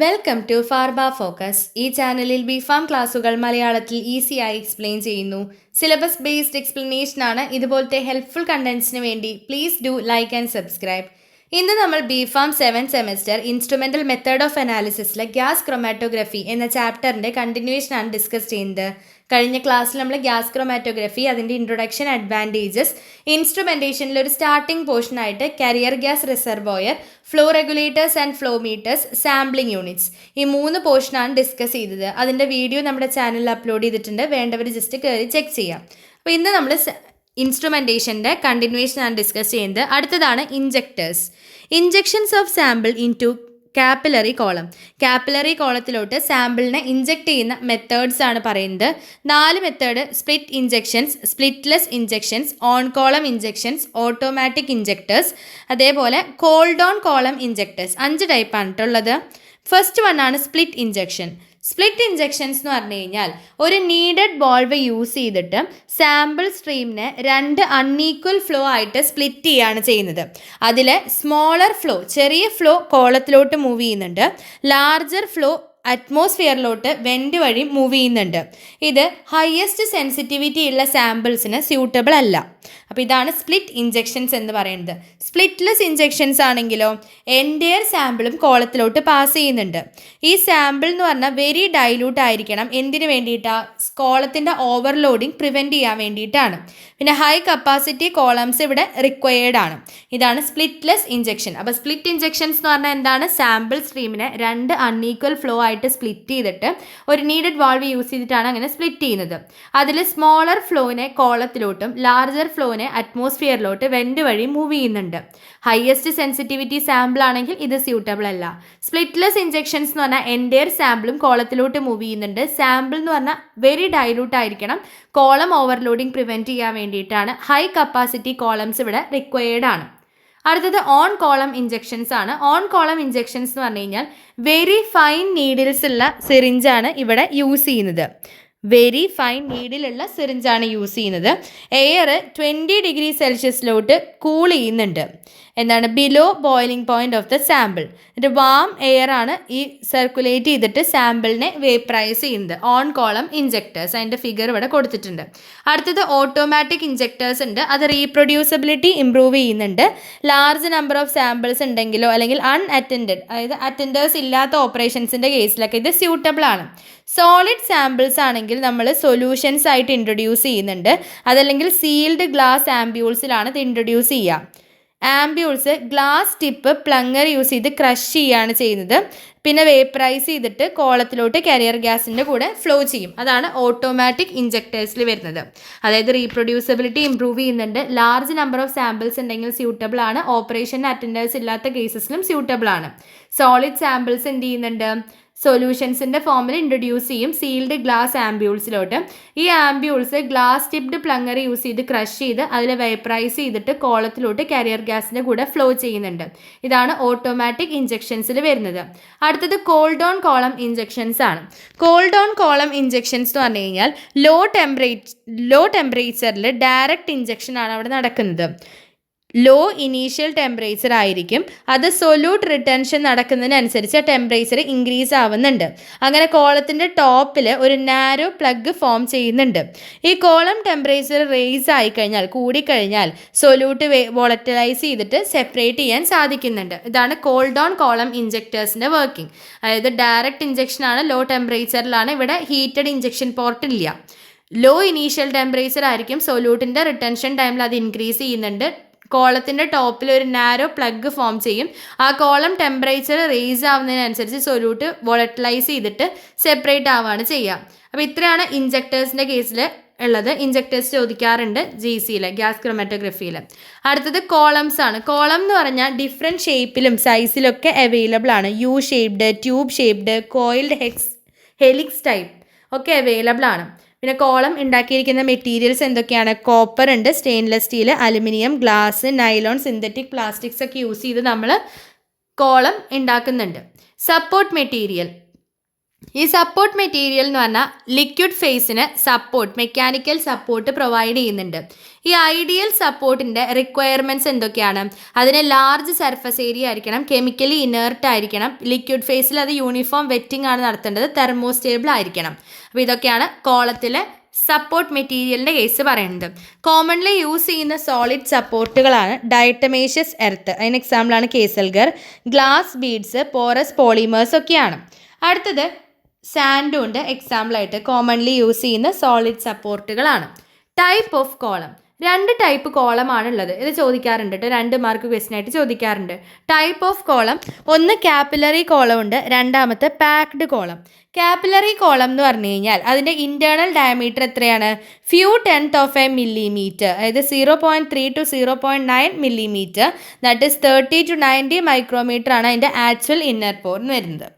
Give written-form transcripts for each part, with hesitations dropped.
Welcome to ഫാർബ focus. ഈ ചാനലിൽ BPharm ക്ലാസുകൾ മലയാളത്തിൽ ഈസിയായി എക്സ്പ്ലെയിൻ ചെയ്യുന്നു. സിലബസ് ബേസ്ഡ് എക്സ്പ്ലനേഷൻ ആണ്. ഇതുപോലത്തെ ഹെൽപ്ഫുൾ കണ്ടന്റ്സിന് വേണ്ടി please do like and subscribe. ഇന്ന് നമ്മൾ B Pharm 7th semester instrumental method of അനാലിസിസിലെ ഗ്യാസ് ക്രൊമാറ്റോഗ്രഫി എന്ന ചാപ്റ്ററിന്റെ കണ്ടിന്യൂഷൻ ആണ് ഡിസ്കസ് ചെയ്യുന്നത്. കഴിഞ്ഞ ക്ലാസ്സിൽ നമ്മൾ ഗ്യാസ് ക്രൊമാറ്റോഗ്രഫി, അതിൻ്റെ ഇൻട്രൊഡക്ഷൻ, അഡ്വാൻറ്റേജസ്, ഇൻസ്ട്രുമെൻറ്റേഷനിൽ ഒരു സ്റ്റാർട്ടിംഗ് പോർഷനായിട്ട് carrier gas reservoir, flow regulators and flow meters, sampling units, ഈ 3 പോർഷനാണ് ഡിസ്കസ് ചെയ്തത്. അതിൻ്റെ വീഡിയോ നമ്മുടെ ചാനലിൽ അപ്ലോഡ് ചെയ്തിട്ടുണ്ട്. വേണ്ടവർ ജസ്റ്റ് കയറി ചെക്ക് ചെയ്യാം. അപ്പോൾ ഇന്ന് നമ്മൾ ഇൻസ്ട്രുമെൻറ്റേഷൻ്റെ കണ്ടിന്യൂഷൻ ആണ് ഡിസ്കസ് ചെയ്യുന്നത്. അടുത്തതാണ് injectors. Injections of sample into capillary column. Capillary കോളത്തിലോട്ട് സാമ്പിളിനെ ഇഞ്ചക്ട് ചെയ്യുന്ന മെത്തേഡ്സ് ആണ് പറയുന്നത്. 4 method: split injections, splitless injections, on column injections, automatic injectors, അതേപോലെ കോൾഡ് ഓൺ കോളം ഇഞ്ചക്ടേഴ്സ്. 5 ടൈപ്പാണ് ഉള്ളത്. ഫസ്റ്റ് വൺ ആണ് സ്പ്ലിറ്റ് ഇഞ്ചക്ഷൻ. സ്പ്ലിറ്റ് ഇഞ്ചക്ഷൻസ് എന്ന് പറഞ്ഞു കഴിഞ്ഞാൽ ഒരു നീഡഡ് വാൾവ് യൂസ് ചെയ്തിട്ട് സാമ്പിൾ സ്ട്രീമിനെ 2 അൺഈക്വൽ ഫ്ലോ ആയിട്ട് സ്പ്ലിറ്റ് ചെയ്യുകയാണ് ചെയ്യുന്നത്. അതിൽ സ്മോളർ ഫ്ലോ, ചെറിയ ഫ്ലോ കോളത്തിലോട്ട് മൂവ് ചെയ്യുന്നുണ്ട്, ലാർജർ ഫ്ലോ അറ്റ്മോസ്ഫിയറിലോട്ട് വെൻറ്റ് വഴി മൂവ് ചെയ്യുന്നുണ്ട്. ഇത് ഹയസ്റ്റ് സെൻസിറ്റിവിറ്റി ഉള്ള സാമ്പിൾസിന് സ്യൂട്ടബിൾ അല്ല. അപ്പോൾ ഇതാണ് സ്പ്ലിറ്റ് ഇഞ്ചക്ഷൻസ് എന്ന് പറയുന്നത്. സ്പ്ലിറ്റ്ലെസ് ഇഞ്ചക്ഷൻസ് ആണെങ്കിലോ എൻറ്റയർ സാമ്പിളും കോളത്തിലോട്ട് പാസ് ചെയ്യുന്നുണ്ട്. ഈ സാമ്പിൾ എന്ന് പറഞ്ഞാൽ വെരി ഡൈലൂട്ട് ആയിരിക്കണം. എന്തിനു വേണ്ടിയിട്ടാണ്? കോളത്തിൻ്റെ ഓവർലോഡിങ് പ്രിവെൻറ്റ് ചെയ്യാൻ വേണ്ടിയിട്ടാണ്. പിന്നെ ഹൈ കപ്പാസിറ്റി കോളംസ് ഇവിടെ റിക്വയേർഡ് ആണ്. ഇതാണ് സ്പ്ലിറ്റ്ലെസ് ഇഞ്ചക്ഷൻ. അപ്പോൾ സ്പ്ലിറ്റ് ഇഞ്ചക്ഷൻസ് എന്ന് പറഞ്ഞാൽ എന്താണ്? സാമ്പിൾ സ്ട്രീമിനെ 2 അൺഈക്വൽ ഫ്ലോ ആയിട്ട് സ്പ്ലിറ്റ് ചെയ്തിട്ട് ഒരു നീഡഡ് വാൾവ് യൂസ് ചെയ്തിട്ടാണ് അങ്ങനെ സ്പ്ലിറ്റ് ചെയ്യുന്നത്. അതിൽ സ്മോളർ ഫ്ലോനെ കോളത്തിലോട്ടും ലാർജർ ഫ്ലോനെ അറ്റ്മോസ്ഫിയറിലോട്ട് വെൻറ്റ് വഴി മൂവ് ചെയ്യുന്നുണ്ട്. ഹയസ്റ്റ് സെൻസിറ്റിവിറ്റി സാമ്പിൾ ആണെങ്കിൽ ഇത് സ്യൂട്ടബിൾ അല്ല. സ്പ്ലിറ്റ്ലെസ് ഇഞ്ചക്ഷൻസ് എന്ന് പറഞ്ഞാൽ എൻറ്റയർ സാമ്പിളും കോളത്തിലോട്ട് മൂവ് ചെയ്യുന്നുണ്ട്. സാമ്പിൾ എന്ന് പറഞ്ഞാൽ വെരി ഡൈലൂട്ട് ആയിരിക്കണം. കോളം ഓവർലോഡിങ് പ്രിവെൻറ്റ് ചെയ്യാൻ വേണ്ടിയിട്ടാണ്. ഹൈ കപ്പാസിറ്റി കോളംസ് ഇവിടെ റിക്വയേർഡ് ആണ്. അടുത്തത് ഓൺ കോളം ഇഞ്ചക്ഷൻസ് ആണ്. ഓൺ കോളം ഇഞ്ചക്ഷൻസ് എന്ന് പറഞ്ഞു കഴിഞ്ഞാൽ വെരി ഫൈൻ നീഡിൽസ് ഉള്ള സിറിഞ്ചാണ് ഇവിടെ യൂസ് ചെയ്യുന്നത്. വെരി ഫൈൻ നീഡിലുള്ള സിറിഞ്ചാണ് യൂസ് ചെയ്യുന്നത്. എയർ 20 ഡിഗ്രി സെൽഷ്യസിലോട്ട് കൂൾ ചെയ്യുന്നുണ്ട്. എന്താണ്? Below boiling point of the sample. ഒരു വാം എയർ ആണ് ഈ സർക്കുലേറ്റ് ചെയ്തിട്ട് സാമ്പിളിനെ വേപ്പറൈസ് ചെയ്യുന്നത്. ഓൺ കോളം ഇഞ്ചക്ടേഴ്സ്, അതിൻ്റെ ഫിഗർ ഇവിടെ കൊടുത്തിട്ടുണ്ട്. അടുത്തത് ഓട്ടോമാറ്റിക് ഇഞ്ചക്ടേഴ്സ് ഉണ്ട്. അത് റീപ്രൊഡ്യൂസബിലിറ്റി ഇംപ്രൂവ് ചെയ്യുന്നുണ്ട്. ലാർജ് നമ്പർ ഓഫ് സാമ്പിൾസ് ഉണ്ടെങ്കിലോ അല്ലെങ്കിൽ അൺഅറ്റൻഡഡ്, അതായത് അറ്റൻഡേഴ്സ് ഇല്ലാത്ത ഓപ്പറേഷൻസിൻ്റെ കേസിലൊക്കെ ഇത് സ്യൂട്ടബിൾ ആണ്. സോളിഡ് സാമ്പിൾസ് ആണെങ്കിൽ നമ്മൾ സൊല്യൂഷൻസ് ആയിട്ട് ഇൻട്രൊഡ്യൂസ് ചെയ്യുന്നുണ്ട്. അതല്ലെങ്കിൽ സീൽഡ് ഗ്ലാസ് ആംബ്യൂൾസിലാണ് ഇത് ഇൻട്രൊഡ്യൂസ് ചെയ്യുക. ആംബ്യൂൾസ് ഗ്ലാസ് ടിപ്പ് പ്ലങ്ങർ യൂസ് ചെയ്ത് ക്രഷ് ചെയ്യുകയാണ് ചെയ്യുന്നത്. പിന്നെ വേപ്പറൈസ് ചെയ്തിട്ട് കോളത്തിലോട്ട് കരിയർ ഗ്യാസിൻ്റെ കൂടെ ഫ്ലോ ചെയ്യും. അതാണ് ഓട്ടോമാറ്റിക് ഇഞ്ചക്ടേഴ്സിൽ വരുന്നത്. അതായത് റീപ്രൊഡ്യൂസബിലിറ്റി ഇംപ്രൂവ് ചെയ്യുന്നുണ്ട്. ലാർജ് നമ്പർ ഓഫ് സാമ്പിൾസ് ഉണ്ടെങ്കിൽ സ്യൂട്ടബിൾ ആണ്. ഓപ്പറേഷൻ അറ്റൻഡേഴ്സ് ഇല്ലാത്ത കേസസിലും സ്യൂട്ടബിൾ ആണ്. സോളിഡ് സാമ്പിൾസ് എന്ത് ചെയ്യുന്നുണ്ട്? സൊല്യൂഷൻസിൻ്റെ ഫോമിൽ ഇൻട്രൊഡ്യൂസ് ചെയ്യും സീൽഡ് ഗ്ലാസ് ആംബ്യൂൾസിലോട്ട്. ഈ ampoules glass tipped plunger use ചെയ്ത് ക്രഷ് ചെയ്ത് അതിൽ വേപ്പറൈസ് ചെയ്തിട്ട് കോളത്തിലോട്ട് കരിയർ ഗ്യാസിൻ്റെ കൂടെ ഫ്ലോ ചെയ്യുന്നുണ്ട്. ഇതാണ് ഓട്ടോമാറ്റിക് ഇഞ്ചക്ഷൻസിൽ വരുന്നത്. അടുത്തത് കോൾഡ് ഓൺ കോളം ഇഞ്ചക്ഷൻസ് ആണ്. കോൾഡ് ഓൺ കോളം ഇഞ്ചക്ഷൻസ് എന്ന് പറഞ്ഞു കഴിഞ്ഞാൽ ലോ ടെമ്പറേച്ചറിൽ ഡയറക്റ്റ് ഇഞ്ചക്ഷൻ ആണ് അവിടെ നടക്കുന്നത്. ലോ ഇനീഷ്യൽ ടെമ്പറേച്ചർ ആയിരിക്കും. അത് സൊല്യൂട്ട് റിട്ടൻഷൻ നടക്കുന്നതിനനുസരിച്ച് ടെമ്പറേച്ചർ ഇൻക്രീസ് ആവുന്നുണ്ട്. അങ്ങനെ കോളത്തിൻ്റെ ടോപ്പിൽ ഒരു നാരോ പ്ലഗ് ഫോം ചെയ്യുന്നുണ്ട്. ഈ കോളം ടെമ്പറേച്ചർ റേസ് ആയിക്കഴിഞ്ഞാൽ, കൂടിക്കഴിഞ്ഞാൽ സൊല്യൂട്ട് വോളറ്റലൈസ് ചെയ്തിട്ട് സെപ്പറേറ്റ് ചെയ്യാൻ സാധിക്കുന്നുണ്ട്. ഇതാണ് കോൾഡ് ഓൺ കോളം ഇഞ്ചക്ടേഴ്സിൻ്റെ വർക്കിംഗ്. അതായത് ഡയറക്റ്റ് ഇഞ്ചക്ഷൻ ആണ്, ലോ ടെമ്പറേച്ചറിലാണ്. ഇവിടെ ഹീറ്റഡ് ഇഞ്ചക്ഷൻ പോർട്ട് ഇല്ല. ലോ ഇനീഷ്യൽ ടെമ്പറേച്ചർ ആയിരിക്കും. സൊല്യൂട്ടിൻ്റെ റിട്ടൻഷൻ ടൈമിൽ അത് ഇൻക്രീസ് ചെയ്യുന്നുണ്ട്. കോളത്തിൻ്റെ ടോപ്പിൽ ഒരു നാരോ പ്ലഗ് ഫോം ചെയ്യും. ആ കോളം ടെമ്പറേച്ചർ റേസ് ആവുന്നതിനനുസരിച്ച് സൊല്യൂട്ട് വോളറ്റലൈസ് ചെയ്തിട്ട് സെപ്പറേറ്റ് ആവുകയാണ് ചെയ്യുക. അപ്പോൾ ഇത്രയാണ് ഇഞ്ചക്ടേഴ്സിൻ്റെ കേസിൽ ഉള്ളത്. ഇഞ്ചക്ടേഴ്സ് ചോദിക്കാറുണ്ട് GC ഗ്യാസ് ക്രൊമാറ്റോഗ്രഫിയിൽ. അടുത്തത് കോളംസ് ആണ്. കോളം എന്ന് പറഞ്ഞാൽ ഡിഫറെൻറ്റ് ഷേപ്പിലും സൈസിലൊക്കെ അവൈലബിൾ ആണ്. U shaped, tube shaped, coiled helix type ഒക്കെ അവൈലബിൾ ആണ്. പിന്നെ കോളം ഉണ്ടാക്കിയിരിക്കുന്ന മെറ്റീരിയൽസ് എന്തൊക്കെയാണ്? കോപ്പർ ഉണ്ട്, stainless steel, aluminium, glass, nylon, synthetic plastics ഒക്കെ യൂസ് ചെയ്ത് നമ്മൾ കോളം ഉണ്ടാക്കുന്നുണ്ട്. സപ്പോർട്ട് മെറ്റീരിയൽ ഈ സപ്പോർട്ട് മെറ്റീരിയൽ എന്ന് പറഞ്ഞാൽ ലിക്വിഡ് ഫേസിന് സപ്പോർട്ട്, മെക്കാനിക്കൽ സപ്പോർട്ട് പ്രൊവൈഡ് ചെയ്യുന്നുണ്ട്. ഈ ഐഡിയൽ സപ്പോർട്ടിൻ്റെ റിക്വയർമെൻറ്റ്സ് എന്തൊക്കെയാണ്? അതിന് ലാർജ് സർഫസ് ഏരിയ ആയിരിക്കണം, കെമിക്കലി ഇനേർട്ട് ആയിരിക്കണം, ലിക്വിഡ് ഫേസിൽ അത് യൂണിഫോം വെറ്റിംഗ് ആണ് നടത്തേണ്ടത്, തെർമോസ്റ്റേബിൾ ആയിരിക്കണം. അപ്പോൾ ഇതൊക്കെയാണ് കോളത്തിലെ സപ്പോർട്ട് മെറ്റീരിയലിൻ്റെ കേസ് പറയുന്നത്. കോമൺലി യൂസ് ചെയ്യുന്ന സോളിഡ് സപ്പോർട്ടുകളാണ് ഡയറ്റമേഷ്യസ് എർത്ത്, അതിന് എക്സാമ്പിളാണ് kieselguhr, glass beads, porous polymers ഒക്കെയാണ്. അടുത്തത് സാൻഡും ഉണ്ട് എക്സാമ്പിളായിട്ട് കോമൺലി യൂസ് ചെയ്യുന്ന സോളിഡ് സപ്പോർട്ടുകളാണ്. ടൈപ്പ് ഓഫ് കോളം, 2 ടൈപ്പ് കോളമാണ് ഉള്ളത്. ഇത് ചോദിക്കാറുണ്ട് കേട്ടോ, 2 മാർക്ക് ക്വസ്റ്റ്യൻ ആയിട്ട് ചോദിക്കാറുണ്ട്. ടൈപ്പ് ഓഫ് കോളം, ഒന്ന് കാപ്പിലറി കോളം ഉണ്ട്, രണ്ടാമത്തെ പാക്ഡ് കോളം. കാപ്പിലറി കോളം എന്ന് പറഞ്ഞു കഴിഞ്ഞാൽ അതിൻ്റെ ഇൻറ്റേർണൽ ഡയമീറ്റർ എത്രയാണ്? Few 10th of a millimeter, അതായത് 0.3 to 0.9 millimeter, that is 30 to 90 micrometer ആണ് അതിൻ്റെ ആക്ച്വൽ ഇന്നർ പോർ എന്ന് വരുന്നത്.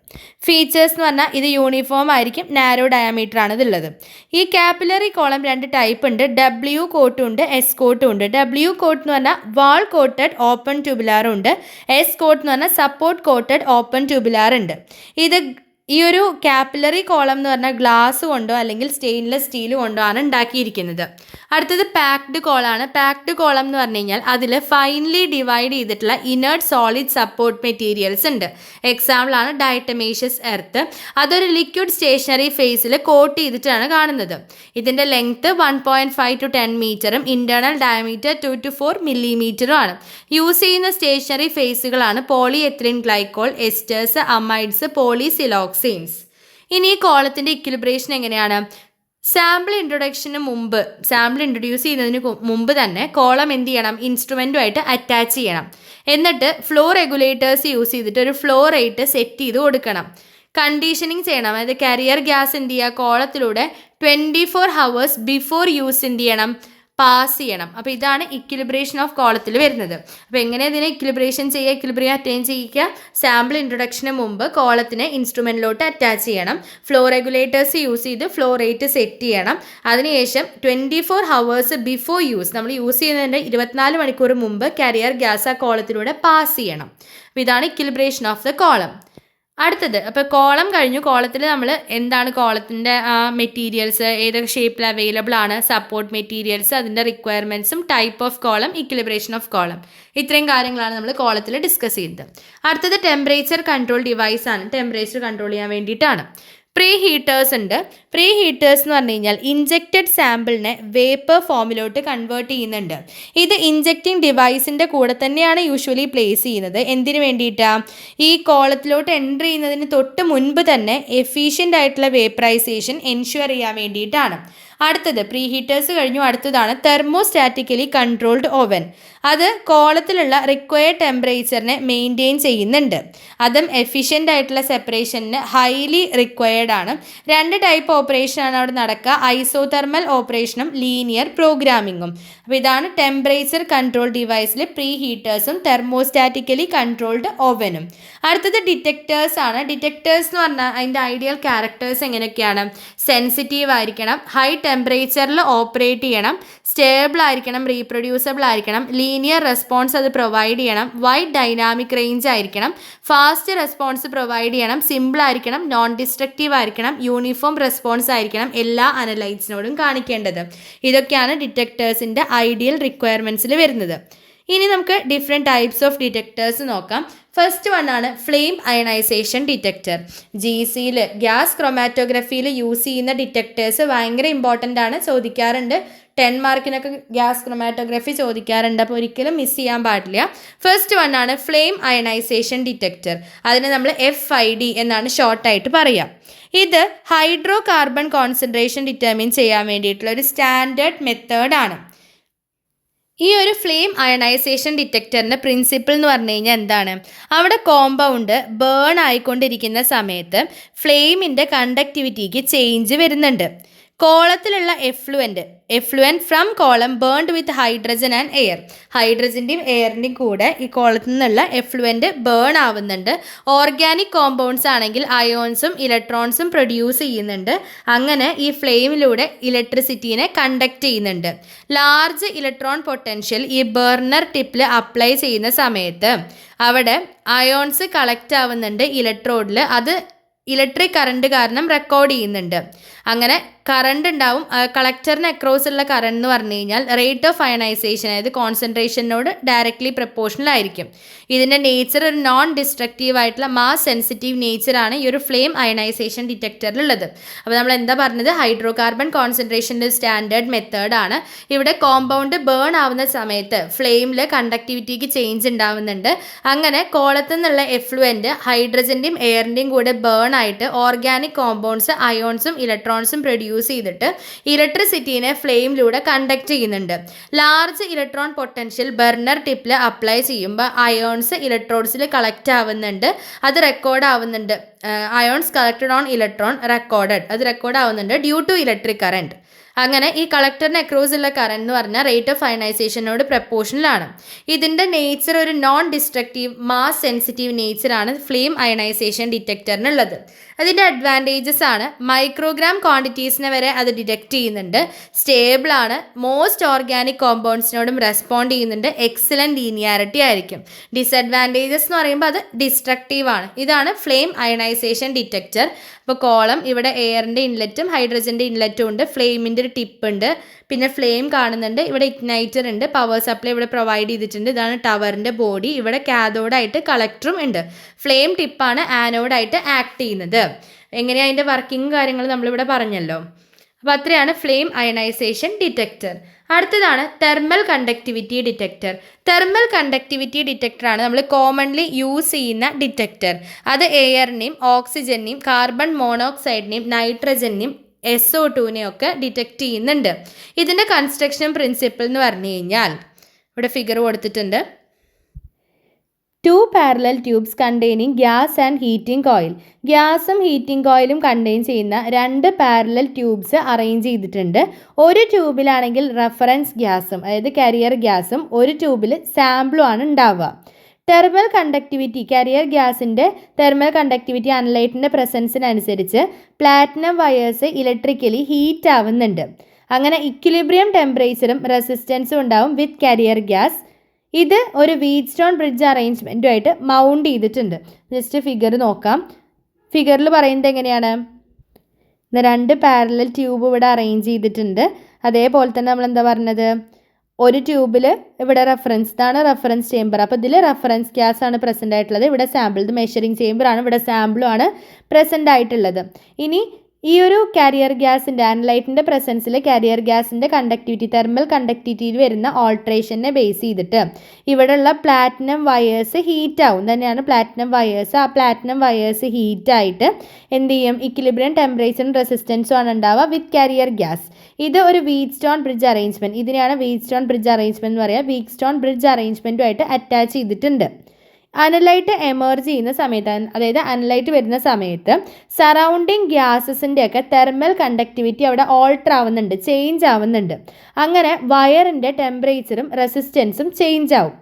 ഫീച്ചേഴ്സ് എന്ന് പറഞ്ഞാൽ ഇത് യൂണിഫോം ആയിരിക്കും, നാരോ ഡയമീറ്റർ ആണ് ഇതുള്ളത്. ഈ കാപ്പിലറി കോളം 2 ടൈപ്പ് ഉണ്ട്, W കോട്ടും ഉണ്ട്, S കോട്ടും ഉണ്ട്. W കോട്ട് എന്ന് പറഞ്ഞാൽ വാൾ കോട്ടഡ് ഓപ്പൺ ട്യൂബുലാർ ഉണ്ട്, S കോട്ട് എന്ന് പറഞ്ഞാൽ സപ്പോർട്ട് കോട്ടഡ് ഓപ്പൺ ട്യൂബുലാർ ഉണ്ട്. ഈ ഒരു കാപ്പിലറി കോളം എന്ന് പറഞ്ഞാൽ ഗ്ലാസ് കൊണ്ടോ അല്ലെങ്കിൽ സ്റ്റെയിൻലെസ് സ്റ്റീൽ കൊണ്ടോ ആണ് ഉണ്ടാക്കിയിരിക്കുന്നത്. അടുത്തത് പാക്ഡ് കോളാണ്. പാക്ഡ് കോളം എന്ന് പറഞ്ഞു കഴിഞ്ഞാൽ അതിൽ ഫൈനലി ഡിവൈഡ് ചെയ്തിട്ടുള്ള ഇനേർട്ട് സോളിഡ് സപ്പോർട്ട് മെറ്റീരിയൽസ് ഉണ്ട്. എക്സാമ്പിളാണ് ഡയറ്റമേഷ്യസ് എർത്ത്. അതൊരു ലിക്വിഡ് സ്റ്റേഷനറി ഫേസിൽ കോട്ട് ചെയ്തിട്ടാണ് കാണുന്നത്. ഇതിൻ്റെ ലെങ്ത്ത് 1.5 to 10 മീറ്ററും ഇൻറ്റേർണൽ ഡയമീറ്റർ 2 to 4 മില്ലിമീറ്ററും ആണ്. യൂസ് ചെയ്യുന്ന സ്റ്റേഷനറി ഫേസുകളാണ് poly ethylene glycol, esters, amides, polysiloxanes. ഇനി ഈ കോളത്തിൻ്റെ ഇക്വിലിബ്രേഷൻ എങ്ങനെയാണ്? സാമ്പിൾ ഇൻട്രൊഡ്യൂസ് ചെയ്യുന്നതിന് മുമ്പ് തന്നെ കോളം എന്ത് ചെയ്യണം? ഇൻസ്ട്രുമെൻറ്റുമായിട്ട് അറ്റാച്ച് ചെയ്യണം. എന്നിട്ട് ഫ്ലോ റെഗുലേറ്റേഴ്സ് യൂസ് ചെയ്തിട്ട് ഒരു ഫ്ലോ റേറ്റ് സെറ്റ് ചെയ്ത് കൊടുക്കണം. കണ്ടീഷനിങ് ചെയ്യണം. അതായത് കാരിയർ ഗ്യാസ് എന്ത് ചെയ്യുക? കോളത്തിലൂടെ 24 hours ബിഫോർ യൂസ് എന്ത് ചെയ്യണം? പാസ് ചെയ്യണം. അപ്പോൾ ഇതാണ് ഇക്വിലിബ്രേഷൻ ഓഫ് കോളത്തിൽ വരുന്നത്. അപ്പോൾ എങ്ങനെ ഇതിനെ ഇക്വിലിബ്രേഷൻ ചെയ്യുക, ഇക്വിലിബ്രിയം അറ്റൈൻ ചെയ്യിക്കുക? സാമ്പിൾ ഇൻട്രൊഡക്ഷന് മുമ്പ് കോളത്തിനെ ഇൻസ്ട്രുമെൻറ്റിലോട്ട് അറ്റാച്ച് ചെയ്യണം. ഫ്ലോ റെഗുലേറ്റേഴ്സ് യൂസ് ചെയ്ത് ഫ്ലോ റേറ്റ് സെറ്റ് ചെയ്യണം. അതിനുശേഷം 24 hours ബിഫോർ യൂസ്, നമ്മൾ യൂസ് ചെയ്യുന്നതിൻ്റെ 24 മണിക്കൂർ മുമ്പ് കാരിയർ ഗ്യാസ് ആ കോളത്തിലൂടെ പാസ് ചെയ്യണം. അപ്പോൾ ഇതാണ് ഇക്വിലിബ്രേഷൻ ഓഫ് ദ കോളം. അടുത്തത്, അപ്പോൾ കോളം കഴിഞ്ഞു. കോളത്തിൽ നമ്മൾ എന്താണ് കോളത്തിൻ്റെ മെറ്റീരിയൽസ് ഏതൊക്കെ ഷേപ്പിൽ അവൈലബിൾ ആണ്, സപ്പോർട്ട് മെറ്റീരിയൽസ്, അതിൻ്റെ റിക്വയർമെൻറ്റ്സും, type of column, equilibration of column, ഇത്രയും കാര്യങ്ങളാണ് നമ്മൾ കോളത്തിൽ ഡിസ്കസ് ചെയ്തത്. അടുത്തത് ടെമ്പറേച്ചർ കൺട്രോൾ ഡിവൈസ് ആണ്. ടെമ്പറേച്ചർ കൺട്രോൾ ചെയ്യാൻ വേണ്ടിയിട്ടാണ്. പ്രീ ഹീറ്റേഴ്സ് ഉണ്ട്. പ്രീ ഹീറ്റേഴ്സ് എന്ന് പറഞ്ഞു കഴിഞ്ഞാൽ ഇൻജെക്റ്റഡ് സാമ്പിളിനെ വേപ്പർ ഫോമിലോട്ട് കൺവേർട്ട് ചെയ്യുന്നുണ്ട്. ഇത് ഇൻജെക്റ്റിംഗ് ഡിവൈസിൻ്റെ കൂടെ തന്നെയാണ് യൂഷ്വലി പ്ലേസ് ചെയ്യുന്നത്. എന്തിനു വേണ്ടിയിട്ടാണ്? ഈ കോളത്തിലോട്ട് എൻ്റർ ചെയ്യുന്നതിന് തൊട്ട് മുൻപ് തന്നെ എഫീഷ്യൻ്റ് ആയിട്ടുള്ള വേപ്പറൈസേഷൻ എൻഷ്വർ ചെയ്യാൻ വേണ്ടിയിട്ടാണ്. അടുത്തത് പ്രീ ഹീറ്റേഴ്സ് കഴിഞ്ഞു. അടുത്തതാണ് തെർമോസ്റ്റാറ്റിക്കലി കൺട്രോൾഡ് ഓവൻ. അത് കോളത്തിലുള്ള റിക്വയർഡ് ടെമ്പറേച്ചറിനെ മെയിൻറ്റെയിൻ ചെയ്യുന്നുണ്ട്. അതും എഫിഷ്യൻ്റ് ആയിട്ടുള്ള സെപ്പറേഷന് ഹൈലി റിക്വയർഡ് ആണ്. 2 ടൈപ്പ് ഓപ്പറേഷനാണ് അവിടെ നടക്കുക, ഐസോതെർമൽ ഓപ്പറേഷനും ലീനിയർ പ്രോഗ്രാമിങ്ങും. അപ്പോൾ ഇതാണ് temperature control ഡിവൈസിൽ pre ഹീറ്റേഴ്സും thermostatically controlled ഓവനും. അടുത്തത് ഡിറ്റക്ടേഴ്സ് ആണ്. ഡിറ്റക്ടേഴ്സ് എന്ന് പറഞ്ഞാൽ അതിൻ്റെ ഐഡിയൽ ക്യാരക്ടേഴ്സ് എങ്ങനെയൊക്കെയാണ്? സെൻസിറ്റീവ് ആയിരിക്കണം, ഹൈ ടെമ്പറേച്ചറിൽ ഓപ്പറേറ്റ് ചെയ്യണം, സ്റ്റേബിൾ ആയിരിക്കണം, റീപ്രൊഡ്യൂസബിൾ ആയിരിക്കണം, ലീനിയർ റെസ്പോൺസ് അത് പ്രൊവൈഡ് ചെയ്യണം, വൈഡ് ഡൈനാമിക് റേഞ്ച് ആയിരിക്കണം, ഫാസ്റ്റ് റെസ്പോൺസ് പ്രൊവൈഡ് ചെയ്യണം, സിമ്പിൾ ആയിരിക്കണം, നോൺ ഡിസ്ട്രക്റ്റീവ് ആയിരിക്കണം, യൂണിഫോം റെസ്പോൺസ് ആയിരിക്കണം എല്ലാ അനലൈറ്റ്സിനോടും കാണിക്കേണ്ടത്. ഇതൊക്കെയാണ് ഡിറ്റക്ടേഴ്സിൻ്റെ ഐഡിയൽ റിക്വയർമെൻറ്റ്സിൽ വരുന്നത്. ഇനി നമുക്ക് ഡിഫറെൻറ്റ് ടൈപ്സ് ഓഫ് ഡിറ്റക്ടേഴ്സ് നോക്കാം. ഫസ്റ്റ് വൺ ആണ് ഫ്ലെയിം അയണൈസേഷൻ ഡിറ്റക്ടർ. GCയിൽ ഗ്യാസ് ക്രൊമാറ്റോഗ്രഫിയിൽ യൂസ് ചെയ്യുന്ന ഡിറ്റക്ടേഴ്സ് ഭയങ്കര ഇമ്പോർട്ടൻ്റ് ആണ്, ചോദിക്കാറുണ്ട്. 10 മാർക്കിനൊക്കെ ഗ്യാസ് ക്രൊമാറ്റോഗ്രഫി ചോദിക്കാറുണ്ട്, അപ്പോൾ ഒരിക്കലും മിസ് ചെയ്യാൻ പാടില്ല. ഫസ്റ്റ് വൺ ആണ് ഫ്ലെയിം അയണൈസേഷൻ ഡിറ്റക്ടർ. അതിന് നമ്മൾ FID എന്നാണ് ഷോർട്ടായിട്ട് പറയുക. ഇത് ഹൈഡ്രോ കാർബൺ കോൺസെൻട്രേഷൻ ഡിറ്റർമിൻ ചെയ്യാൻ വേണ്ടിയിട്ടുള്ള ഒരു സ്റ്റാൻഡേർഡ് മെത്തേഡാണ്. ഈ ഒരു ഫ്ലെയിം അയണൈസേഷൻ ഡിറ്റക്ടറിൻ്റെ പ്രിൻസിപ്പിൾ എന്ന് പറഞ്ഞു കഴിഞ്ഞാൽ എന്താണ്? അവിടെ കോമ്പൗണ്ട് ബേൺ ആയിക്കൊണ്ടിരിക്കുന്ന സമയത്ത് ഫ്ലെയിമിൻ്റെ കണ്ടക്ടിവിറ്റിക്ക് ചേഞ്ച് വരുന്നുണ്ട്. കോളത്തിലുള്ള effluent from column burned with hydrogen and air. ഹൈഡ്രജൻ്റെയും എയറിൻ്റെയും കൂടെ ഈ കോളത്തിൽ നിന്നുള്ള എഫ്ലുവൻറ്റ് ബേൺ ആവുന്നുണ്ട്. ഓർഗാനിക് കോമ്പൗണ്ട്സ് ആണെങ്കിൽ അയോൺസും ഇലക്ട്രോൺസും പ്രൊഡ്യൂസ് ചെയ്യുന്നുണ്ട്. അങ്ങനെ ഈ ഫ്ലെയിമിലൂടെ ഇലക്ട്രിസിറ്റീനെ കണ്ടക്ട് ചെയ്യുന്നുണ്ട്. ലാർജ് ഇലക്ട്രോൺ പൊട്ടൻഷ്യൽ ഈ ബേർണർ ടിപ്പിൽ അപ്ലൈ ചെയ്യുന്ന സമയത്ത് അവിടെ അയോൺസ് കളക്ട് ആവുന്നുണ്ട് ഇലക്ട്രോഡിൽ. അത് ഇലക്ട്രിക് കറണ്ട് കാരണം റെക്കോർഡ് ചെയ്യുന്നുണ്ട്. അങ്ങനെ കറണ്ട് ഉണ്ടാവും. കളക്ടറിന് അക്രോസ് ഉള്ള കറണ്ട് എന്ന് പറഞ്ഞു കഴിഞ്ഞാൽ റേറ്റ് ഓഫ് അയണൈസേഷൻ, അതായത് കോൺസെൻട്രേഷനോട് ഡയറക്ട്ലി പ്രപ്പോർഷണൽ ആയിരിക്കും. ഇതിൻ്റെ നേച്ചർ ഒരു നോൺ ഡിസ്ട്രക്റ്റീവ് ആയിട്ടുള്ള മാസ് സെൻസിറ്റീവ് നേച്ചറാണ് ഈ ഒരു ഫ്ലെയിം അയണൈസേഷൻ ഡിറ്റക്ടറിലുള്ളത്. അപ്പോൾ നമ്മൾ എന്താ പറഞ്ഞത്, ഹൈഡ്രോ കാർബൺ കോൺസെൻട്രേഷൻ്റെ സ്റ്റാൻഡേർഡ് മെത്തേഡാണ്. ഇവിടെ കോമ്പൗണ്ട് ബേൺ ആവുന്ന സമയത്ത് ഫ്ലെയിമിൽ കണ്ടക്ടിവിറ്റിക്ക് ചേഞ്ച് ഉണ്ടാവുന്നുണ്ട്. അങ്ങനെ കോളത്തു നിന്നുള്ള എഫ്ലുവൻറ്റ് ഹൈഡ്രജൻ്റെയും എയറിൻ്റെയും കൂടെ ബേൺ ആയിട്ട് ഓർഗാനിക് കോമ്പൗണ്ട്സ് അയോൺസും ഇലക്ട്രോൺസും പ്രൊഡ്യൂസ് ചെയ്തിട്ട് ഇലക്ട്രിസിറ്റീനെ ഫ്ലെയിമിലൂടെ കണ്ടക്ട് ചെയ്യുന്നുണ്ട്. ലാർജ് ഇലക്ട്രോൺ പൊട്ടൻഷ്യൽ ബർണർ ടിപ്പിൽ അപ്ലൈ ചെയ്യുമ്പോൾ അയോൺസ് ഇലക്ട്രോഡ്സിൽ കളക്ട് ആവുന്നുണ്ട്. അത് റെക്കോർഡ് ആവുന്നുണ്ട്. Ions collected on electron recorded, അത് റെക്കോർഡ് ആവുന്നുണ്ട് ഡ്യൂ ടു ഇലക്ട്രിക് കറണ്ട്. അങ്ങനെ ഈ കളക്ടറിന് അക്രോസ് ഉള്ള കറണ്ട് എന്ന് പറഞ്ഞാൽ റേറ്റ് ഓഫ് അയണൈസേഷനോട് പ്രപ്പോർഷണൽ ആണ്. ഇതിൻ്റെ നേച്ചർ ഒരു നോൺ ഡിസ്ട്രക്റ്റീവ് മാസ് സെൻസിറ്റീവ് നേച്ചറാണ് ഫ്ലെയിം അയണൈസേഷൻ ഡിറ്റക്ടറിനുള്ളത്. അതിൻ്റെ അഡ്വാൻറ്റേജസ് ആണ്, മൈക്രോഗ്രാം ക്വാണ്ടിറ്റീസിനെ വരെ അത് ഡിറ്റക്ട് ചെയ്യുന്നുണ്ട്, സ്റ്റേബിൾ ആണ്, മോസ്റ്റ് ഓർഗാനിക് കോമ്പൗണ്ട്സിനോടും റെസ്പോണ്ട് ചെയ്യുന്നുണ്ട്, എക്സലൻറ്റ് ലീനിയാരിറ്റി ആയിരിക്കും. ഡിസഡ്വാൻറ്റേജസ് എന്ന് പറയുമ്പോൾ അത് ഡിസ്ട്രക്റ്റീവ് ആണ്. ഇതാണ് ഫ്ലെയിം അയണൈസേഷൻ ഡിറ്റക്ടർ. അപ്പോൾ കോളം ഇവിടെ എയറിൻ്റെ ഇൻലെറ്റും ഹൈഡ്രജൻ്റെ ഇൻലെറ്റും ഉണ്ട്, ഫ്ലെയിമിൻ്റെ ഒരു ടിപ്പ് ഉണ്ട്, പിന്നെ ഫ്ലെയിം കാണുന്നുണ്ട്, ഇവിടെ ഇഗ്നൈറ്റർ ഉണ്ട്, പവർ സപ്ലൈ ഇവിടെ പ്രൊവൈഡ് ചെയ്തിട്ടുണ്ട്. ഇതാണ് ടവറിൻ്റെ ബോഡി. ഇവിടെ കാഥോഡായിട്ട് കളക്ടറും ഉണ്ട്. ഫ്ലെയിം ടിപ്പാണ് ആനോഡായിട്ട് ആക്ട് ചെയ്യുന്നത്. എങ്ങനെയാണ് അതിൻ്റെ വർക്കിംഗ് കാര്യങ്ങൾ നമ്മളിവിടെ പറഞ്ഞല്ലോ. അപ്പോൾ അത്രയാണ് ഫ്ലെയിം അയണൈസേഷൻ ഡിറ്റക്ടർ. അടുത്തതാണ് thermal conductivity detector. Thermal conductivity ഡിറ്റക്ടറാണ് നമ്മൾ കോമൺലി യൂസ് ചെയ്യുന്ന ഡിറ്റക്ടർ. അത് എയറിനെയും ഓക്സിജനെയും കാർബൺ മോണോക്സൈഡിനെയും നൈട്രജനെയും SO2 ഒക്കെ ഡിറ്റക്ട് ചെയ്യുന്നുണ്ട്. ഇതിൻ്റെ കൺസ്ട്രക്ഷൻ പ്രിൻസിപ്പിൾ എന്ന് പറഞ്ഞു കഴിഞ്ഞാൽ ഇവിടെ ഫിഗർ കൊടുത്തിട്ടുണ്ട്. 2 parallel tubes containing gas and heating coil. ഗ്യാസും ഹീറ്റിംഗ് കോയിലും കണ്ടെയ്ൻ ചെയ്യുന്ന 2 പാരലൽ ട്യൂബ്സ് അറേഞ്ച് ചെയ്തിട്ടുണ്ട്. ഒരു ട്യൂബിലാണെങ്കിൽ റെഫറൻസ് ഗ്യാസും, അതായത് കാരിയർ ഗ്യാസും, ഒരു ട്യൂബിൽ സാമ്പിളും ആണ് ഉണ്ടാവുക. തെർമൽ കണ്ടക്ടിവിറ്റി, കാരിയർ ഗ്യാസിൻ്റെ തെർമൽ കണ്ടക്ടിവിറ്റി അനലൈറ്റിൻ്റെ പ്രസൻസിനനുസരിച്ച് പ്ലാറ്റിനം വയേഴ്സ് ഇലക്ട്രിക്കലി ഹീറ്റ് ആവുന്നുണ്ട്. അങ്ങനെ ഇക്വിലിബ്രിയം ടെമ്പറേച്ചറും റെസിസ്റ്റൻസും ഉണ്ടാവും വിത്ത് കാരിയർ ഗ്യാസ്. ഇത് ഒരു വീറ്റ്സ്റ്റോൺ ബ്രിഡ്ജ് അറേഞ്ച്മെൻറ്റുമായിട്ട് മൗണ്ട് ചെയ്തിട്ടുണ്ട്. ജസ്റ്റ് ഫിഗർ നോക്കാം. ഫിഗറിൽ പറയുന്നത് എങ്ങനെയാണ്, 2 പാരലൽ ട്യൂബ് ഇവിടെ അറേഞ്ച് ചെയ്തിട്ടുണ്ട്. അതേപോലെ തന്നെ നമ്മൾ എന്താ പറഞ്ഞത്, ഒരു ട്യൂബിൽ ഇവിടെ ഇതാണ് റെഫറൻസ് ചേമ്പർ. അപ്പോൾ ഇതിൽ റെഫറൻസ് ഗ്യാസ് ആണ് പ്രസൻ്റ് ആയിട്ടുള്ളത്. ഇവിടെ സാമ്പിൾ, ഇത് മെഷറിംഗ് ചേമ്പർ ആണ്, ഇവിടെ സാമ്പിളും ആണ് പ്രസൻ്റ് ആയിട്ടുള്ളത്. ഇനി ഈ ഒരു കാരിയർ ഗ്യാസിൻ്റെ അനലൈറ്റിൻ്റെ പ്രസൻസിൽ കാരിയർ ഗ്യാസിൻ്റെ കണ്ടക്ടിവിറ്റി, തെർമൽ കണ്ടക്ടിവിറ്റിയിൽ വരുന്ന ഓൾട്രേഷനെ ബേസ് ചെയ്തിട്ട് ഇവിടെയുള്ള പ്ലാറ്റിനം വയേഴ്സ് ഹീറ്റ് ആവും. തന്നെയാണ് പ്ലാറ്റിനം വയേഴ്സ്. ആ പ്ലാറ്റിനം വയേഴ്സ് ഹീറ്റായിട്ട് എന്ത് ചെയ്യും, ഇക്വിലിബ്രിയം ടെമ്പറേച്ചറും റെസിസ്റ്റൻസും ആണ് ഉണ്ടാവുക വിത്ത് കാരിയർ ഗ്യാസ്. ഇത് ഒരു വീറ്റ്സ്റ്റോൺ ബ്രിഡ്ജ് അറേഞ്ച്മെൻറ്റ്, ഇതിനെയാണ് വീറ്റ്സ്റ്റോൺ ബ്രിഡ്ജ് അറേഞ്ച്മെൻറ്റ് എന്ന് പറയുക. വീറ്റ്സ്റ്റോൺ ബ്രിഡ്ജ് അറേഞ്ച്മെൻറ്റുമായിട്ട് അറ്റാച്ച് ചെയ്തിട്ടുണ്ട്. അനലൈറ്റ് എമർജ് ചെയ്യുന്ന സമയത്ത്, അതായത് അനലൈറ്റ് വരുന്ന സമയത്ത് സറൗണ്ടിങ് ഗ്യാസസിൻ്റെയൊക്കെ തെർമൽ കണ്ടക്ടിവിറ്റി അവിടെ ഓൾട്ടർ ആവുന്നുണ്ട്, ചേഞ്ച് ആവുന്നുണ്ട്. അങ്ങനെ വയറിൻ്റെ ടെമ്പറേച്ചറും റെസിസ്റ്റൻസും ചേഞ്ച് ആവും.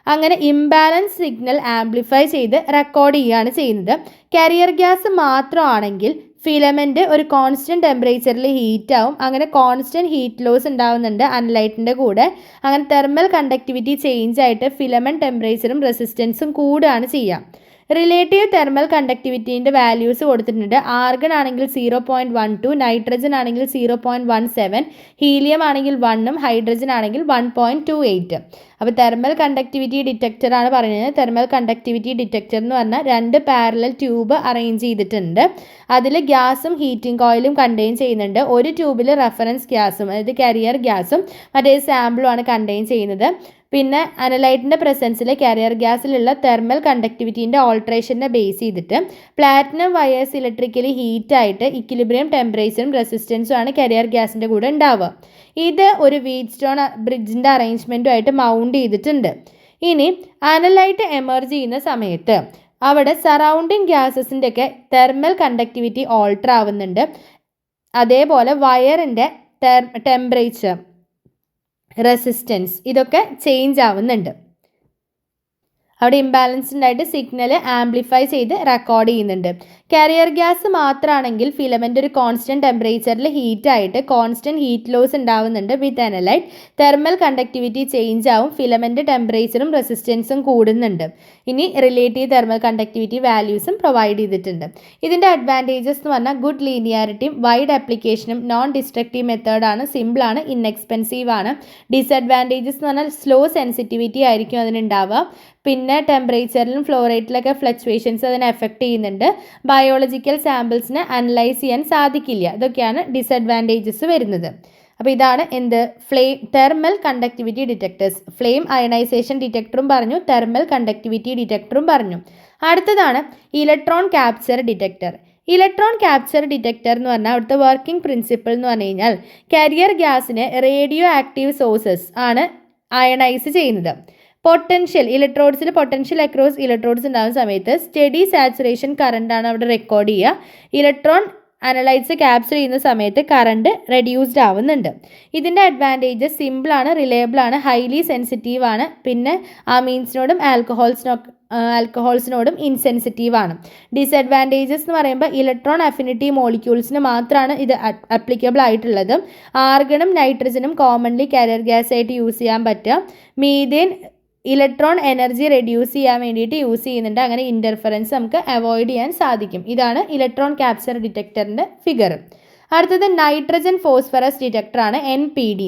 അങ്ങനെ ഇംബാലൻസ് സിഗ്നൽ ആംപ്ലിഫൈ ചെയ്ത് റെക്കോർഡ് ചെയ്യുകയാണ് ചെയ്യുന്നത്. കാരിയർ ഗ്യാസ് മാത്രമാണെങ്കിൽ ഫിലമെൻറ്റ് ഒരു കോൺസ്റ്റൻറ്റ് ടെമ്പറേച്ചറിൽ ഹീറ്റ് ആവും. അങ്ങനെ കോൺസ്റ്റൻറ്റ് ഹീറ്റ് ലോസ് ഉണ്ടാവുന്നുണ്ട് അനലൈറ്റിൻ്റെ കൂടെ. അങ്ങനെ തെർമൽ കണ്ടക്ടിവിറ്റി ചേഞ്ച് ആയിട്ട് ഫിലമെൻറ്റ് ടെമ്പറേച്ചറും റെസിസ്റ്റൻസും കൂടുകയാണ് ചെയ്യുക. റിലേറ്റീവ് തെർമൽ കണ്ടക്ടിവിറ്റീൻ്റെ വാല്യൂസ് കൊടുത്തിട്ടുണ്ട്. ആർഗൺ ആണെങ്കിൽ 0.12, നൈട്രജൻ ആണെങ്കിൽ 0.17, ഹീലിയം ആണെങ്കിൽ 1ഉം ഹൈഡ്രജൻ ആണെങ്കിൽ 1.28. അപ്പോൾ തെർമൽ കണ്ടക്ടിവിറ്റി ഡിറ്റക്ടറാണ് പറയുന്നത്. തെർമൽ കണ്ടക്ടിവിറ്റി ഡിറ്റക്ടർ എന്ന് പറഞ്ഞാൽ 2 പാരലൽ ട്യൂബ് അറേഞ്ച് ചെയ്തിട്ടുണ്ട്. അതിൽ ഗ്യാസും ഹീറ്റിംഗ് കോയിലും കണ്ടെയ്ൻ ചെയ്യുന്നുണ്ട്. ഒരു ട്യൂബിൽ റെഫറൻസ് ഗ്യാസും, അതായത് കാരിയർ ഗ്യാസും മറ്റേ സാമ്പിളും ആണ് കണ്ടെയ്ൻ ചെയ്യുന്നത്. പിന്നെ അനലൈറ്റിൻ്റെ പ്രസൻസിൽ കാരിയർ ഗ്യാസിലുള്ള തെർമൽ കണ്ടക്ടിവിറ്റീൻ്റെ ഓൾട്രേഷനെ ബേസ് ചെയ്തിട്ട് പ്ലാറ്റിനം വയേഴ്സ് ഇലക്ട്രിക്കലി ഹീറ്റായിട്ട് ഇക്വിലിബ്രിയം ടെമ്പറേച്ചറും റെസിസ്റ്റൻസും ആണ് കാരിയർ ഗ്യാസിൻ്റെ കൂടെ ഉണ്ടാവുക. ഇത് ഒരു വീറ്റ്സ്റ്റോൺ ബ്രിഡ്ജിൻ്റെ അറേഞ്ച്മെൻറ്റുമായിട്ട് മൗണ്ട് ചെയ്തിട്ടുണ്ട്. ഇനി അനലൈറ്റ് എമർജ് ചെയ്യുന്ന സമയത്ത് അവിടെ സറൗണ്ടിങ് ഗ്യാസസിൻ്റെയൊക്കെ തെർമൽ കണ്ടക്ടിവിറ്റി ഓൾട്ടർ ആവുന്നുണ്ട്. അതേപോലെ വയറിൻ്റെ ടെമ്പറേച്ചർ, റെസിസ്റ്റൻസ് ഇതൊക്കെ ചേഞ്ച് ആവുന്നുണ്ട്. അവിടെ ഇംബാലൻസ്ഡ് ആയിട്ട് സിഗ്നൽ ആംപ്ലിഫൈ ചെയ്ത് റെക്കോർഡ് ചെയ്യുന്നുണ്ട്. കാരിയർ ഗ്യാസ് മാത്രമാണെങ്കിൽ ഫിലമെൻ്റ് ഒരു കോൺസ്റ്റൻറ്റ് ടെമ്പറേച്ചറിൽ ഹീറ്റായിട്ട് കോൺസ്റ്റൻറ്റ് ഹീറ്റ് ലോസ് ഉണ്ടാവുന്നുണ്ട് വിത്ത് അനലൈറ്റ്. തെർമൽ കണ്ടക്ടിവിറ്റി ചേഞ്ച് ആവും, ഫിലമെൻ്റ് ടെമ്പറേച്ചറും റെസിസ്റ്റൻസും കൂടുന്നുണ്ട്. ഇനി റിലേറ്റീവ് തെർമൽ കണ്ടക്ടിവിറ്റി വാല്യൂസും പ്രൊവൈഡ് ചെയ്തിട്ടുണ്ട്. ഇതിൻ്റെ അഡ്വാൻറ്റേജസ് എന്ന് പറഞ്ഞാൽ ഗുഡ് ലീനിയാരിറ്റിയും വൈഡ് ആപ്ലിക്കേഷനും നോൺ ഡിസ്ട്രക്റ്റീവ് മെത്തേഡാണ്, സിമ്പിളാണ്, ഇൻഎക്സ്പെൻസീവ് ആണ്. ഡിസഡ്വാൻറ്റേജസ് എന്ന് പറഞ്ഞാൽ സ്ലോ സെൻസിറ്റിവിറ്റി ആയിരിക്കും അതിനുണ്ടാവുക. പിന്നെ ടെമ്പറേച്ചറിലും ഫ്ലോ റേറ്റിലൊക്കെ ഫ്ലക്ച്വേഷൻസ് അതിനെ എഫക്റ്റ് ചെയ്യുന്നുണ്ട്. ബയോളജിക്കൽ സാമ്പിൾസിനെ അനലൈസ് ചെയ്യാൻ സാധിക്കില്ല. ഇതൊക്കെയാണ് ഡിസഡ്വാൻറ്റേജസ് വരുന്നത്. അപ്പോൾ ഇതാണ് thermal conductivity detectors. Flame ionization ഡിറ്റക്ടറും പറഞ്ഞു, തെർമൽ കണ്ടക്ടിവിറ്റി ഡിറ്റക്ടറും പറഞ്ഞു. അടുത്തതാണ് electron capture detector. Electron capture detector എന്ന് പറഞ്ഞാൽ അവിടുത്തെ വർക്കിംഗ് പ്രിൻസിപ്പിൾ എന്ന് പറഞ്ഞു കഴിഞ്ഞാൽ കാരിയർ ഗ്യാസിനെ റേഡിയോ ആക്റ്റീവ് സോഴ്സസ് ആണ് അയണൈസ് ചെയ്യുന്നത്. ഇലക്ട്രോഡ്സിൽ പൊട്ടൻഷ്യൽ അക്രോസ് ഇലക്ട്രോഡ്സ് ഉണ്ടാകുന്ന സമയത്ത് സ്റ്റഡി സാച്ചുറേഷൻ കറണ്ടാണ് അവിടെ റെക്കോർഡ് ചെയ്യുക. ഇലക്ട്രോൺ അനലൈറ്റ്സ് ക്യാപ്ചർ ചെയ്യുന്ന സമയത്ത് കറണ്ട് റെഡ്യൂസ്ഡ് ആവുന്നുണ്ട്. ഇതിൻ്റെ അഡ്വാൻറ്റേജസ് സിമ്പിളാണ്, റിലയബിളാണ്, ഹൈലി സെൻസിറ്റീവ് ആണ്. പിന്നെ അമീൻസിനോടും ആൽക്കഹോൾസിനോടും ഇൻസെൻസിറ്റീവ് ആണ്. ഡിസഡ്വാൻറ്റേജസ് എന്ന് പറയുമ്പോൾ ഇലക്ട്രോൺ അഫിനിറ്റി മോളിക്യൂൾസിന് മാത്രമാണ് ഇത് അപ്ലിക്കബിൾ ആയിട്ടുള്ളത്. ആർഗണും നൈട്രജനും കോമൺലി കാരിയർ ഗ്യാസ് ആയിട്ട് യൂസ് ചെയ്യാൻ പറ്റുക. മീഥേൻ ഇലക്ട്രോൺ എനർജി റെഡ്യൂസ് ചെയ്യാൻ വേണ്ടിയിട്ട് യൂസ് ചെയ്യുന്നുണ്ട്. അങ്ങനെ ഇൻ്റർഫറൻസ് നമുക്ക് അവോയ്ഡ് ചെയ്യാൻ സാധിക്കും. ഇതാണ് ഇലക്ട്രോൺ ക്യാപ്ചർ ഡിറ്റക്ടറിൻ്റെ ഫിഗർ. അടുത്തത് നൈട്രജൻ ഫോസ്ഫറസ് ഡിറ്റക്ടറാണ്, NPD.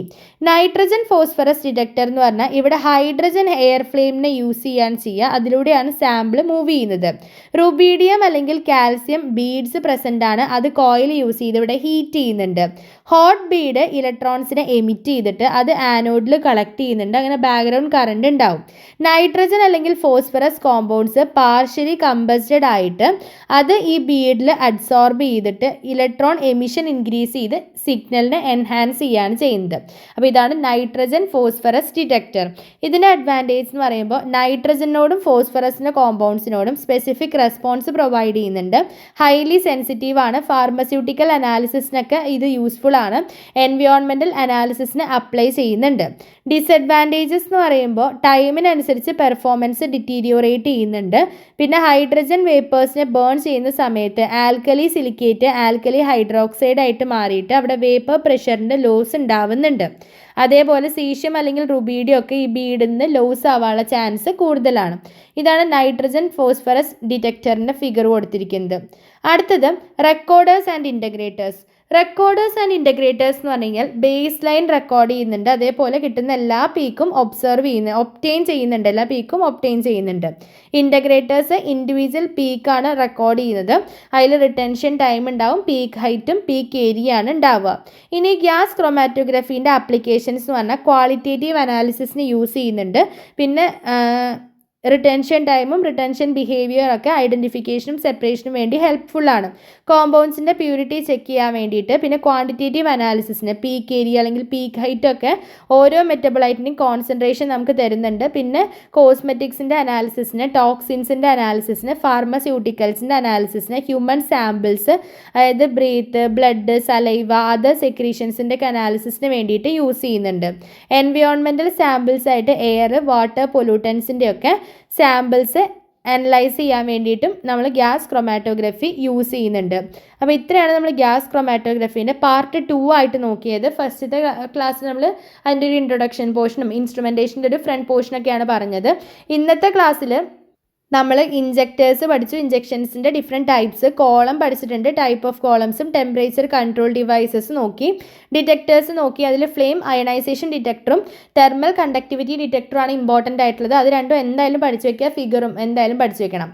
നൈട്രജൻ ഫോസ്ഫറസ് ഡിറ്റക്ടർ എന്ന് പറഞ്ഞാൽ ഇവിടെ ഹൈഡ്രജൻ എയർ ഫ്ലെയിമിനെ യൂസ് ചെയ്യുക. അതിലൂടെയാണ് സാമ്പിൾ മൂവ് ചെയ്യുന്നത്. റുബീഡിയം അല്ലെങ്കിൽ കാൽസ്യം ബീഡ്സ് പ്രസൻ്റ് ആണ്. അത് കോയിൽ യൂസ് ചെയ്ത് ഇവിടെ ഹീറ്റ് ചെയ്യുന്നുണ്ട്. ഹോട്ട് ബീഡ് ഇലക്ട്രോൺസിനെ എമിറ്റ് ചെയ്തിട്ട് അത് ആനോഡിൽ കളക്ട് ചെയ്യുന്നുണ്ട്. അങ്ങനെ ബാക്ക്ഗ്രൗണ്ട് കറണ്ട് ഉണ്ടാവും. നൈട്രജൻ അല്ലെങ്കിൽ ഫോസ്ഫറസ് കോമ്പൗണ്ട്സ് പാർഷ്യലി കമ്പസ്റ്റഡ് ആയിട്ട് അത് ഈ ബീഡിൽ അഡ്സോർബ് ചെയ്തിട്ട് ഇലക്ട്രോൺ എമിഷൻ ഇൻക്രീസ് ചെയ്ത് സിഗ്നലിനെ എൻഹാൻസ് ചെയ്യുകയാണ് ചെയ്യുന്നത്. അപ്പോൾ ഇതാണ് നൈട്രജൻ ഫോസ്ഫറസ് ഡിറ്റക്ടർ. ഇതിൻ്റെ അഡ്വാൻറ്റേജ് എന്ന് പറയുമ്പോൾ നൈട്രജനോടും ഫോസ്ഫറസിൻ്റെ കോമ്പൗണ്ട്സിനോടും സ്പെസിഫിക് റെസ്പോൺസ് പ്രൊവൈഡ് ചെയ്യുന്നുണ്ട്. ഹൈലി സെൻസിറ്റീവ് ആണ്. ഫാർമസ്യൂട്ടിക്കൽ അനാലിസിസിനൊക്കെ ഇത് യൂസ്ഫുൾ ആണ്. എൻവയോൺമെൻറ്റൽ അനാലിസിസിന് അപ്ലൈ ചെയ്യുന്നുണ്ട്. ഡിസഡ്വാൻറ്റേജസ് എന്ന് പറയുമ്പോൾ ടൈമിനനുസരിച്ച് പെർഫോമൻസ് ഡിറ്റീരിയോറേറ്റ് ചെയ്യുന്നുണ്ട്. പിന്നെ ഹൈഡ്രജൻ വേപ്പേഴ്സിനെ ബേൺ ചെയ്യുന്ന സമയത്ത് ആൽക്കലി സിലിക്കേറ്റ് ആൽക്കലി ഹൈഡ്രോക്സൈഡ് ആയിട്ട് മാറിയിട്ട് അവിടെ വേപ്പർ പ്രഷറിൻ്റെ ലോസ് ഉണ്ടാവുന്നുണ്ട്. അതേപോലെ സീഷ്യം അല്ലെങ്കിൽ റുബീഡിയം ഒക്കെ ഈ ബീഡിൽ നിന്ന് ലോസ് ആവാനുള്ള ചാൻസ് കൂടുതലാണ്. ഇതാണ് നൈട്രജൻ ഫോസ്ഫറസ് ഡിറ്റക്ടറിൻ്റെ ഫിഗർ കൊടുത്തിരിക്കുന്നത്. അടുത്തത് റെക്കോർഡേഴ്സ് ആൻഡ് ഇൻ്റഗ്രേറ്റേഴ്സ്. റെക്കോർഡേഴ്സ് ആൻഡ് ഇൻ്റഗ്രേറ്റേഴ്സ് എന്ന് പറഞ്ഞു കഴിഞ്ഞാൽ ബേസ് ലൈൻ റെക്കോർഡ് ചെയ്യുന്നുണ്ട്. അതേപോലെ കിട്ടുന്ന എല്ലാ പീക്കും ഒപ്റ്റെയിൻ ചെയ്യുന്നുണ്ട്. ഇൻ്റഗ്രേറ്റേഴ്സ് ഇൻഡിവിജ്വൽ പീക്കാണ് റെക്കോർഡ് ചെയ്യുന്നത്. അതിൽ റിട്ടൻഷൻ ടൈം ഉണ്ടാവും, പീക്ക് ഹൈറ്റും പീക്ക് ഏരിയ ആണ് ഉണ്ടാവുക. ഇനി ഗ്യാസ് ക്രോമാറ്റോഗ്രഫീൻ്റെ ആപ്ലിക്കേഷൻസ് എന്ന് പറഞ്ഞാൽ ക്വാളിറ്റേറ്റീവ് അനാലിസിസിന് യൂസ് ചെയ്യുന്നുണ്ട്. പിന്നെ റിട്ടൻഷൻ ടൈമും റിട്ടൻഷൻ ബിഹേവിയറൊക്കെ ഐഡൻറ്റിഫിക്കേഷനും സെപ്പറേഷനും വേണ്ടി ഹെൽപ്ഫുള്ളാണ്. കോമ്പൗണ്ട്സിൻ്റെ പ്യൂരിറ്റി ചെക്ക് ചെയ്യാൻ വേണ്ടിയിട്ട്. പിന്നെ ക്വാണ്ടിറ്റേറ്റീവ് അനാലിസിസിന് പീക്ക് ഏരിയ അല്ലെങ്കിൽ പീക്ക് ഹൈറ്റ് ഒക്കെ ഓരോ മെറ്റബോളൈറ്റിൻ്റെയും കോൺസെൻട്രേഷൻ നമുക്ക് തരുന്നുണ്ട്. പിന്നെ കോസ്മെറ്റിക്സിൻ്റെ അനാലിസിസിന്, ടോക്സിൻസിൻ്റെ അനാലിസിസിന്, ഫാർമസ്യൂട്ടിക്കൽസിൻ്റെ അനാലിസിസിന്, ഹ്യൂമൻ സാമ്പിൾസ് അതായത് ബ്രീത്ത്, ബ്ലഡ്, സലൈവ, അതർ സെക്രീഷൻസിൻ്റെ ഒക്കെ അനാലിസിസിന് വേണ്ടിയിട്ട് യൂസ് ചെയ്യുന്നുണ്ട്. എൻവയോൺമെൻറ്റൽ സാമ്പിൾസ് ആയിട്ട് എയർ, വാട്ടർ, പൊല്യൂട്ടൻസിൻ്റെ ഒക്കെ സാമ്പിൾസ് അനലൈസ് ചെയ്യാൻ വേണ്ടിയിട്ടും നമ്മൾ ഗ്യാസ് ക്രോമാറ്റോഗ്രഫി യൂസ് ചെയ്യുന്നുണ്ട്. അപ്പോൾ ഇത്രയാണ് നമ്മൾ ഗ്യാസ് ക്രോമാറ്റോഗ്രഫീൻ്റെ പാർട്ട് 2 ആയിട്ട് നോക്കിയത്. ഫസ്റ്റത്തെ ക്ലാസ്സിൽ നമ്മൾ അതിൻ്റെ ഒരു ഇൻട്രൊഡക്ഷൻ പോർഷനും ഇൻസ്ട്രുമെൻറ്റേഷൻ്റെ ഒരു ഫ്രണ്ട് പോർഷനൊക്കെയാണ് പറഞ്ഞത്. ഇന്നത്തെ ക്ലാസ്സിൽ നമ്മൾ ഇഞ്ചക്ടേഴ്സ് പഠിച്ചു, ഇഞ്ചക്ഷൻസിൻ്റെ ഡിഫറെൻറ്റ് ടൈപ്സ്, കോളം പഠിച്ചിട്ടുണ്ട്, ടൈപ്പ് ഓഫ് കോളംസും ടെമ്പറേച്ചർ കൺട്രോൾ ഡിവൈസസ് നോക്കി, ഡിറ്റക്ടേഴ്സ് നോക്കി. അതിൽ ഫ്ലെയിം അയണൈസേഷൻ ഡിറ്റക്ടറും തെർമൽ കണ്ടക്ടിവിറ്റി ഡിറ്റക്ടറുമാണ് ഇമ്പോർട്ടൻ്റ് ആയിട്ടുള്ളത്. അത് രണ്ടും എന്തായാലും പഠിച്ചു വയ്ക്കുക, ഫിഗറും എന്തായാലും പഠിച്ചു വയ്ക്കണം.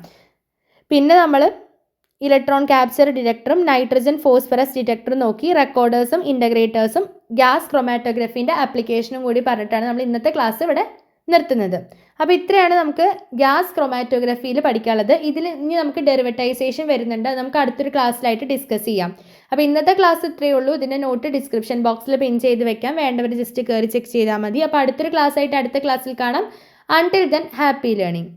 പിന്നെ നമ്മൾ ഇലക്ട്രോൺ ക്യാപ്ചർ ഡിറ്റക്ടറും നൈട്രജൻ ഫോസ്ഫറസ് ഡിറ്റക്ടറും നോക്കി, റെക്കോർഡേഴ്സും ഇൻ്റഗ്രേറ്റേഴ്സും ഗ്യാസ് ക്രോമാറ്റോഗ്രഫീൻ്റെ ആപ്ലിക്കേഷനും കൂടി പറഞ്ഞിട്ടാണ് നമ്മൾ ഇന്നത്തെ ക്ലാസ് ഇവിടെ നിർത്തുന്നത്. അപ്പോൾ ഇത്രയാണ് നമുക്ക് ഗ്യാസ് ക്രോമാറ്റോഗ്രഫിയിൽ പഠിക്കാനുള്ളത്. ഇതിൽ ഇനി നമുക്ക് ഡെറിവേറ്റൈസേഷൻ വരുന്നുണ്ട്, അത് നമുക്ക് അടുത്തൊരു ക്ലാസ്സിലായിട്ട് ഡിസ്കസ് ചെയ്യാം. അപ്പോൾ ഇന്നത്തെ ക്ലാസ് ഇത്രയേ ഉള്ളൂ. ഇതിൻ്റെ നോട്ട് ഡിസ്ക്രിപ്ഷൻ ബോക്സിൽ പിൻ ചെയ്ത് വെക്കാം, വേണ്ടവർ ജസ്റ്റ് കയറി ചെക്ക് ചെയ്താൽ മതി. അപ്പോൾ അടുത്തൊരു ക്ലാസ്സായിട്ട് അടുത്ത ക്ലാസ്സിൽ കാണാം. Until then happy learning.